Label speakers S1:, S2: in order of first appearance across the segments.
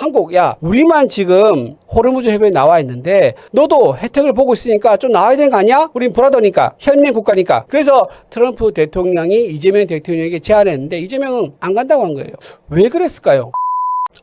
S1: 한국, 야, 우리만 지금 호르무즈 해협에 나와 있는데 너도 혜택을 보고 있으니까 좀 나와야 되는 거 아니야? 우린 브라더니까, 현민 국가니까. 그래서 트럼프 대통령이 이재명 대통령에게 제안했는데 이재명은 안 간다고 한 거예요. 왜 그랬을까요?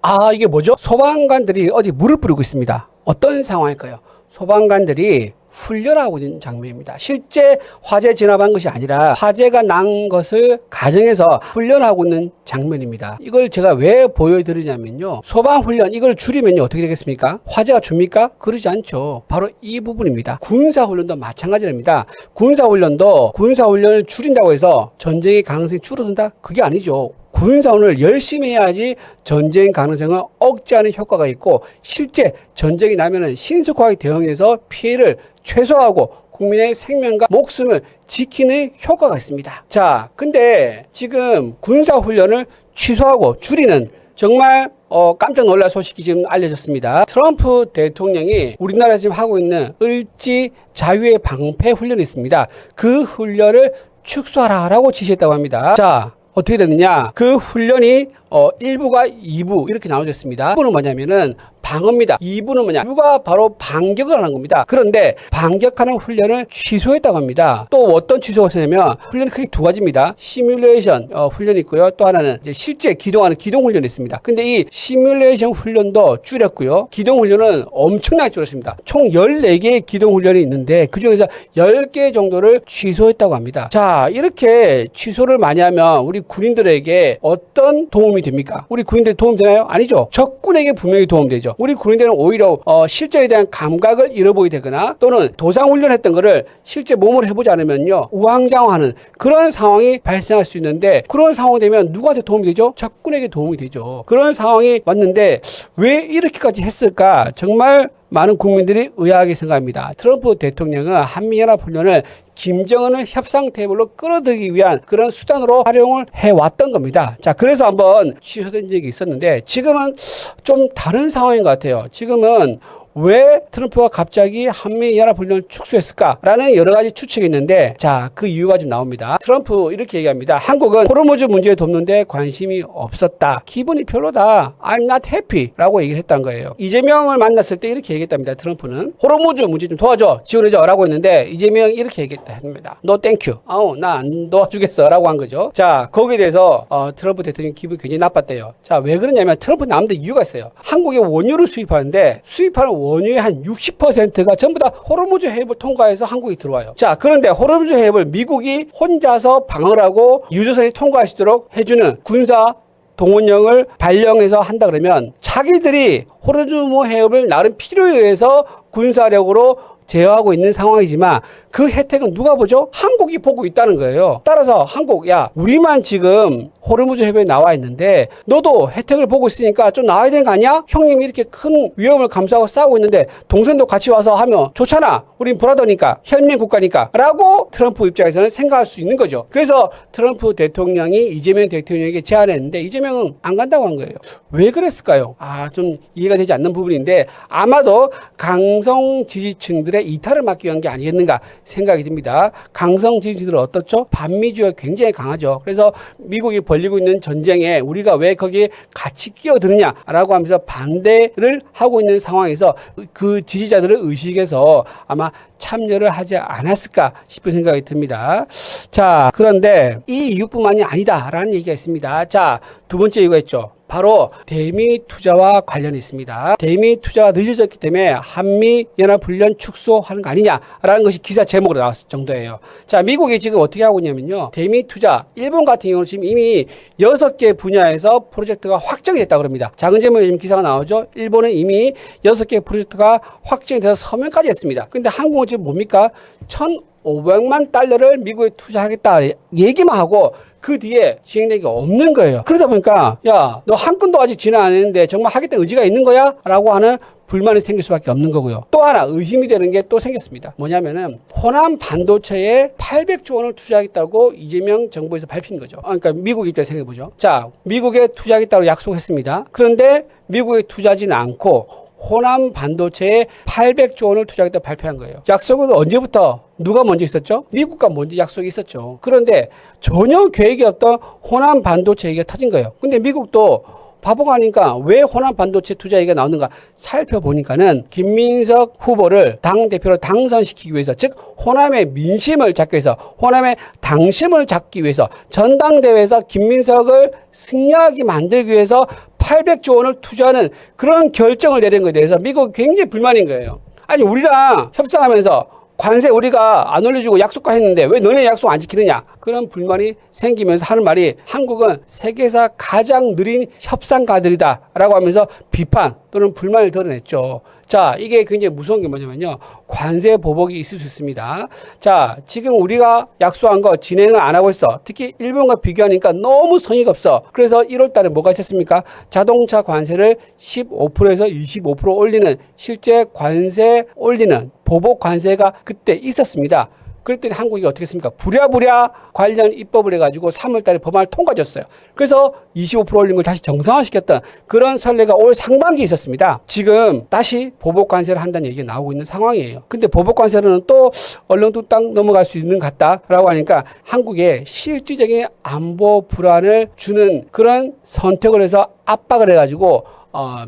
S1: 아, 이게 뭐죠? 소방관들이 어디 물을 뿌리고 있습니다. 어떤 상황일까요? 소방관들이 훈련하고 있는 장면입니다. 실제 화재 진압한 것이 아니라 화재가 난 것을 가정에서 훈련하고 있는 장면입니다. 이걸 제가 왜 보여드리냐면요. 소방훈련 이걸 줄이면요. 어떻게 되겠습니까? 화재가 줍니까? 그러지 않죠. 바로 이 부분입니다. 군사훈련도 마찬가지입니다. 군사훈련을 줄인다고 해서 전쟁의 가능성이 줄어든다? 그게 아니죠. 군사훈련을 열심히 해야지 전쟁 가능성을 억제하는 효과가 있고 실제 전쟁이 나면은 신속하게 대응해서 피해를 최소화하고 국민의 생명과 목숨을 지키는 효과가 있습니다. 자, 근데 지금 군사훈련을 취소하고 줄이는 정말 깜짝 놀랄 소식이 지금 알려졌습니다. 트럼프 대통령이 우리나라에서 지금 하고 있는 을지 자유의 방패 훈련이 있습니다. 그 훈련을 축소하라고 지시했다고 합니다. 자, 어떻게 됐느냐? 그 훈련이 1부가 2부 이렇게 나눠졌습니다. 1부는 뭐냐면은 방어입니다. 2부는 뭐냐? 2부가 바로 반격을 하는 겁니다. 그런데 반격하는 훈련을 취소했다고 합니다. 또 어떤 취소가 있냐면 훈련이 크게 두 가지입니다. 시뮬레이션 훈련이 있고요. 또 하나는 이제 실제 기동하는 기동 훈련이 있습니다. 근데 이 시뮬레이션 훈련도 줄였고요. 기동 훈련은 엄청나게 줄였습니다. 총 14개의 기동 훈련이 있는데 그중에서 10개 정도를 취소했다고 합니다. 자, 이렇게 취소를 많이 하면 우리 군인들에게 어떤 도움이 됩니까? 우리 군인들 도움 되나요? 아니죠. 적군에게 분명히 도움되죠. 우리 군인들은 오히려 실전에 대한 감각을 잃어보게 되거나 또는 도상훈련했던 거를 실제 몸으로 해보지 않으면요 우왕좌왕하는 그런 상황이 발생할 수 있는데 그런 상황이 되면 누구한테 도움이 되죠? 적군에게 도움이 되죠. 그런 상황이 왔는데 왜 이렇게까지 했을까? 정말 많은 국민들이 의아하게 생각합니다. 트럼프 대통령은 한미연합훈련을 김정은을 협상 테이블로 끌어들이기 위한 그런 수단으로 활용을 해왔던 겁니다. 자, 그래서 한번 취소된 적이 있었는데 지금은 좀 다른 상황인 것 같아요. 지금은 왜 트럼프가 갑자기 한미연합훈련을 축소했을까라는 여러 가지 추측이 있는데 자, 그 이유가 좀 나옵니다. 트럼프 이렇게 얘기합니다. 한국은 호르무즈 문제에 돕는데 관심이 없었다. 기분이 별로다. I'm not happy 라고 얘기를 했던 거예요. 이재명을 만났을 때 이렇게 얘기했답니다. 트럼프는 호르무즈 문제 좀 도와줘. 지원해줘 라고 했는데 이재명이 이렇게 얘기했답니다. No thank you. 나 안 도와주겠어 라고 한 거죠. 자, 거기에 대해서 트럼프 대통령 기분이 굉장히 나빴대요. 자, 왜 그러냐면 트럼프 남들 이유가 있어요. 한국에 원유를 수입하는데 수입하는 원유의 한 60%가 전부 다 호르무즈 해협을 통과해서 한국에 들어와요. 자, 그런데 호르무즈 해협을 미국이 혼자서 방어를 하고 유조선이 통과할 수 있도록 해주는 군사 동원령을 발령해서 한다 그러면 자기들이 호르무즈 해협을 나름 필요에 의해서 군사력으로 제어하고 있는 상황이지만 그 혜택은 누가 보죠? 한국이 보고 있다는 거예요. 따라서 한국, 야, 우리만 지금 호르무즈 해협에 나와 있는데 너도 혜택을 보고 있으니까 좀 나와야 되는 거 아니야? 형님이 이렇게 큰 위험을 감수하고 싸우고 있는데 동생도 같이 와서 하면 좋잖아. 우린 브라더니까, 현민 국가니까 라고 트럼프 입장에서는 생각할 수 있는 거죠. 그래서 트럼프 대통령이 이재명 대통령에게 제안했는데 이재명은 안 간다고 한 거예요. 왜 그랬을까요? 좀 이해가 되지 않는 부분인데 아마도 강성 지지층들의 이탈을 막기 위한 게 아니겠는가 생각이 듭니다. 강성 지지들은 어떻죠? 반미주의가 굉장히 강하죠. 그래서 미국이 벌리고 있는 전쟁에 우리가 왜 거기에 같이 끼어드느냐라고 하면서 반대를 하고 있는 상황에서 그 지지자들을 의식해서 아마 참여를 하지 않았을까 싶은 생각이 듭니다. 자, 그런데 이 이유뿐만이 아니다라는 얘기가 있습니다. 자, 두 번째 이유가 있죠. 바로 대미 투자와 관련이 있습니다. 대미 투자가 늦어졌기 때문에 한미연합훈련 축소하는 거 아니냐라는 것이 기사 제목으로 나왔을 정도예요. 자, 미국이 지금 어떻게 하고 있냐면요. 대미 투자, 일본 같은 경우는 지금 이미 6개 분야에서 프로젝트가 확정이 됐다고 합니다. 작은 제목에 지금 기사가 나오죠. 일본은 이미 6개 프로젝트가 확정이 돼서 서명까지 했습니다. 근데 한국은 지금 뭡니까? 1,500만 달러를 미국에 투자하겠다 얘기만 하고 그 뒤에 진행된 게 없는 거예요. 그러다 보니까 야, 너 한 건도 아직 진행 안 했는데 정말 하겠다는 의지가 있는 거야? 라고 하는 불만이 생길 수밖에 없는 거고요. 또 하나 의심이 되는 게 또 생겼습니다. 뭐냐면은 호남 반도체에 800조 원을 투자하겠다고 이재명 정부에서 밝힌 거죠. 그러니까 미국 입장에서 생각해보죠. 자, 미국에 투자하겠다고 약속했습니다. 그런데 미국에 투자하지는 않고 호남 반도체에 800조 원을 투자하겠다고 발표한 거예요. 약속은 언제부터 누가 먼저 있었죠? 미국과 먼저 약속이 있었죠. 그런데 전혀 계획이 없던 호남 반도체 얘기가 터진 거예요. 근데 미국도 바보가 아니까 왜 호남 반도체 투자 얘기가 나오는가 살펴보니까는 김민석 후보를 당대표로 당선시키기 위해서, 즉 호남의 민심을 잡기 위해서, 호남의 당심을 잡기 위해서, 전당대회에서 김민석을 승리하게 만들기 위해서 800조 원을 투자하는 그런 결정을 내린 것에 대해서 미국이 굉장히 불만인 거예요. 아니 우리랑 협상하면서 관세 우리가 안 올려주고 약속과 했는데 왜 너네 약속 안 지키느냐, 그런 불만이 생기면서 하는 말이 한국은 세계에서 가장 느린 협상가들이다 라고 하면서 비판 또는 불만을 드러냈죠. 자, 이게 굉장히 무서운 게 뭐냐면요, 관세 보복이 있을 수 있습니다. 자, 지금 우리가 약속한 거 진행을 안 하고 있어. 특히 일본과 비교하니까 너무 성의가 없어. 그래서 1월 달에 뭐가 있었습니까? 자동차 관세를 15%에서 25% 올리는, 실제 관세 올리는 보복 관세가 그때 있었습니다. 그랬더니 한국이 어떻게 했습니까? 부랴부랴 관련 입법을 해가지고 3월 달에 법안을 통과졌어요. 그래서 25% 올린 걸 다시 정상화시켰던 그런 선례가 올 상반기에 있었습니다. 지금 다시 보복 관세를 한다는 얘기가 나오고 있는 상황이에요. 근데 보복 관세로는 또 얼렁뚱땅 넘어갈 수 있는 것 같다라고 하니까 한국에 실질적인 안보 불안을 주는 그런 선택을 해서 압박을 해가지고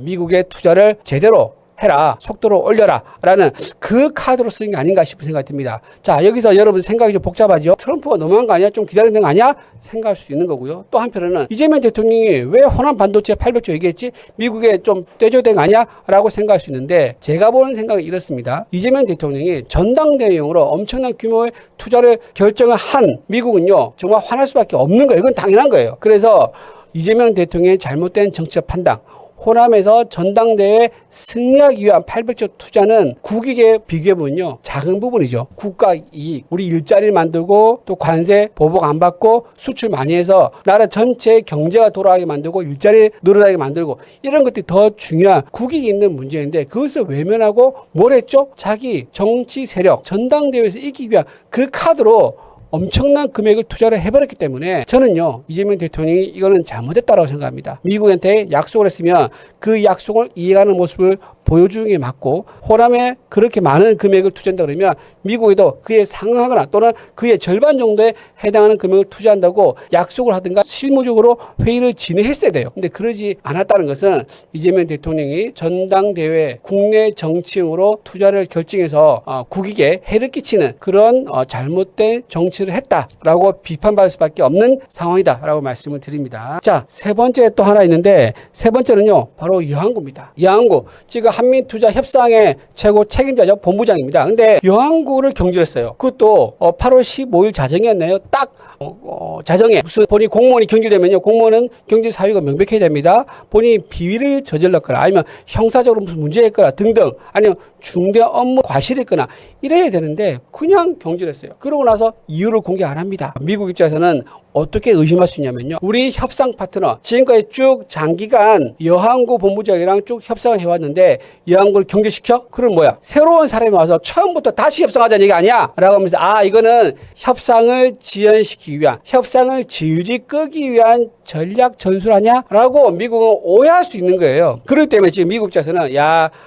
S1: 미국의 투자를 제대로 해라, 속도를 올려라 라는 그 카드로 쓰는 게 아닌가 싶은 생각이 듭니다. 자, 여기서 여러분 생각이 좀 복잡하죠. 트럼프가 너무한 거 아니야? 좀 기다려야 되는 거 아니야? 생각할 수 있는 거고요. 또 한편으로는 이재명 대통령이 왜 호남 반도체 800조 얘기했지? 미국에 좀 떼줘야 되는 거 아니야? 라고 생각할 수 있는데, 제가 보는 생각은 이렇습니다. 이재명 대통령이 전당대회용으로 엄청난 규모의 투자를 결정을 한 미국은요, 정말 화날 수밖에 없는 거예요. 이건 당연한 거예요. 그래서 이재명 대통령의 잘못된 정치적 판단, 호남에서 전당대회에 승리하기 위한 800조 투자는 국익에 비교해보면요, 작은 부분이죠. 국가 이익, 우리 일자리를 만들고 또 관세 보복 안 받고 수출 많이 해서 나라 전체의 경제가 돌아가게 만들고 일자리 늘어나게 만들고, 이런 것들이 더 중요한 국익이 있는 문제인데, 그것을 외면하고 뭘 했죠? 자기 정치 세력, 전당대회에서 이기기 위한 그 카드로 엄청난 금액을 투자를 해버렸기 때문에 저는요, 이재명 대통령이 이거는 잘못했다고 생각합니다. 미국한테 약속을 했으면 그 약속을 이해하는 모습을 보여주는 게 맞고, 호남에 그렇게 많은 금액을 투자한다 그러면 미국에도 그에 상응하거나 또는 그의 절반 정도에 해당하는 금액을 투자한다고 약속을 하든가 실무적으로 회의를 진행했어야 돼요. 근데 그러지 않았다는 것은 이재명 대통령이 전당대회 국내 정치용으로 투자를 결정해서 국익에 해를 끼치는 그런 잘못된 정치를 했다라고 비판받을 수밖에 없는 상황이다라고 말씀을 드립니다. 자, 세 번째 또 하나 있는데, 세 번째는요, 바로 여항구입니다. 여항구, 지금 한민투자 협상의 최고 책임자죠. 본부장입니다. 근데 여항구를 경질했어요. 그것도 8월 15일 자정이었네요. 딱 자정에 무슨 본인 공무원이 경질되면요, 공무원은 경질 사유가 명백해야 됩니다. 본인이 비위를 저질렀거나 아니면 형사적으로 무슨 문제가 있거나 등등, 아니면 중대 업무 과실이 있거나 이래야 되는데 그냥 경질했어요. 그러고 나서 이유를 공개 안 합니다. 미국 입장에서는 어떻게 의심할 수 있냐면요, 우리 협상 파트너, 지금까지 쭉 장기간 여항구 본부장이랑 쭉 협상을 해왔는데 여항구를 경질시켜? 그럼 뭐야, 새로운 사람이 와서 처음부터 다시 협상하자는 얘기 아니야? 라고 하면서 이거는 협상을 지연시키기 위한, 협상을 질질 끄기 위한 전략 전술 아니야? 라고 미국은 오해할 수 있는 거예요. 그렇기 때문에 지금 미국 입장에서는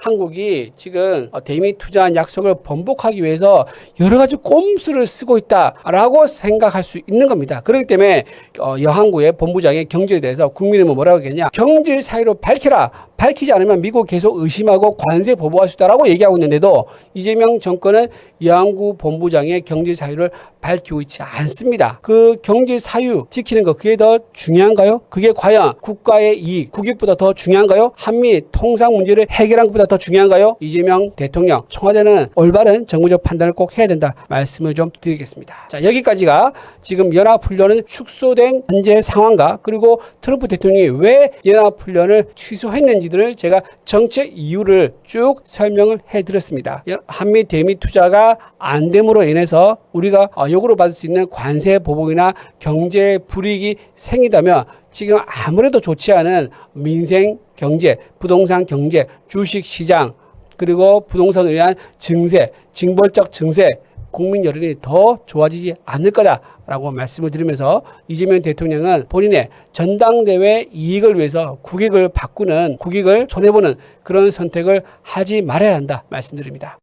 S1: 한국이 지금 대미 투자한 약속을 번복하기 위해서 여러 가지 꼼수를 쓰고 있다라고 생각할 수 있는 겁니다. 그렇기 때문에 여항구의 본부장의 경질에 대해서 국민의힘은 뭐라고 하겠냐, 경질 사유로 밝히라, 밝히지 않으면 미국 계속 의심하고 관세 보복할 수 있다라고 얘기하고 있는데도 이재명 정권은 여항구 본부장의 경질 사유를 밝히고 있지 않습니다. 그 경질 사유 지키는 거, 그게 더 중요한가요? 그게 과연 국가의 이익, 국익보다 더 중요한가요? 한미 통상 문제를 해결한 것보다 더 중요한가요? 이재명 대통령, 청와대는 올바른 정무적 판단을 꼭 해야 된다 말씀을 좀 드리겠습니다. 자, 여기까지가 지금 연합훈련은 축소된 현재 상황과, 그리고 트럼프 대통령이 왜 연합훈련을 취소했는지들을 제가 정책 이유를 쭉 설명을 해드렸습니다. 한미 대미 투자가 안 됨으로 인해서 우리가 역으로 받을 수 있는 관세 보복이나 경제 불이익이 생기다면 지금 아무래도 좋지 않은 민생 경제, 부동산 경제, 주식 시장, 그리고 부동산을 위한 증세, 징벌적 증세, 국민 여론이 더 좋아지지 않을 거다라고 말씀을 드리면서, 이재명 대통령은 본인의 전당대회 이익을 위해서 국익을 바꾸는, 국익을 손해보는 그런 선택을 하지 말아야 한다 말씀드립니다.